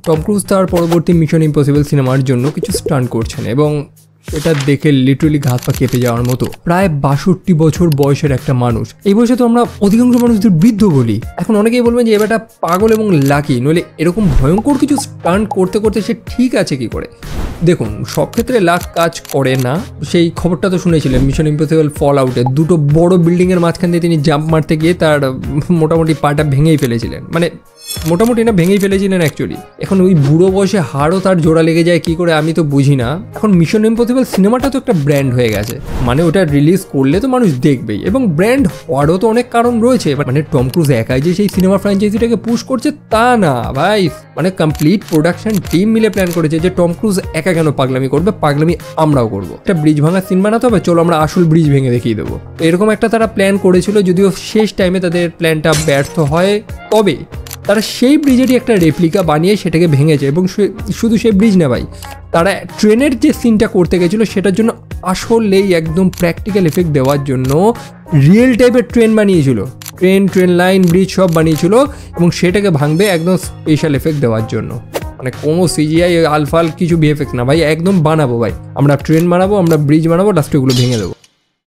Tom cruise তার পরবর্তী mission impossible সিনেমার জন্য কিছু স্টান্ট করছেন এবং এটা দেখে লিটারালি ঘাত পা কেঁপে যাওয়ার মতো। প্রায় 62 বছর বয়সের একটা মানুষ, এই বয়সে তো আমরা অধিকাংশ মানুষদের বৃদ্ধ বলি। এখন অনেকেই বলবেন যে এবারটা পাগল এবং লাকি, নইলে এরকম ভয়ঙ্কর কিছু স্টান্ট করতে করতে সে ঠিক আছে কি করে। দেখুন, সব ক্ষেত্রে লাক কাজ করে না। সেই খবরটা তো শুনেছিলেন মিশন ইম্পসিবল ফল আউটে দুটো বড় বিল্ডিংয়ের মাঝখান দিয়ে তিনি জাম্প মারতে গিয়ে তার মোটামুটি পাটা ভেঙেই ফেলেছিলেন, মানে মোটামুটি না ভেঙেই ফেলেছিলেন অ্যাকচুয়ালি। এখন ওই বুড়ো বয়সে হাড়ও তার জোড়া লেগে যায় কি করে আমি তো বুঝি না। এখন মিশন ইম্পসিবল সিনেমাটা তো একটা ব্র্যান্ড হয়ে গেছে, মানে ওটা রিলিজ করলে তো মানুষ দেখবেই, এবং ব্র্যান্ড হওয়ারও তো অনেক কারণ রয়েছে। মানে টম ক্রুজ একাই যে সেই সিনেমা ফ্র্যাঞ্চাইজিটাকে পুশ করছে তা না ভাই, মানে কমপ্লিট প্রোডাকশন টিম মিলে প্ল্যান করেছে যে টম ক্রুজ একা কেন পাগলামি করবে, পাগলামি আমরাও করবো। একটা ব্রিজ ভাঙার সিন বানাতে হবে, চলো আমরা আসল ব্রিজ ভেঙে দেখিয়ে দেবো। এরকম একটা তারা প্ল্যান করেছিল, যদিও শেষ টাইমে তাদের প্ল্যানটা ব্যর্থ হয়। তবে তারা সেই ব্রিজেরই একটা রেপ্লিকা বানিয়ে সেটাকে ভেঙেছে, এবং শুধু সেই ব্রিজ না ভাই, তারা ট্রেনের যে সিনটা করতে গেছিলো সেটার জন্য আসলেই একদম প্র্যাকটিক্যাল এফেক্ট দেওয়ার জন্য রিয়েল টাইপের ট্রেন বানিয়েছিল। ট্রেন লাইন ব্রিজ সব বানিয়েছিল, এবং সেটাকে ভাঙবে একদম স্পেশাল এফেক্ট দেওয়ার জন্য। মানে কোনো সিজিআই আলফাল কিছু ভিএফএক্স না ভাই, একদম বানাবো ভাই, আমরা ট্রেন বানাবো, আমরা ব্রিজ বানাবো, লাস্টে ওগুলো ভেঙে দেবো।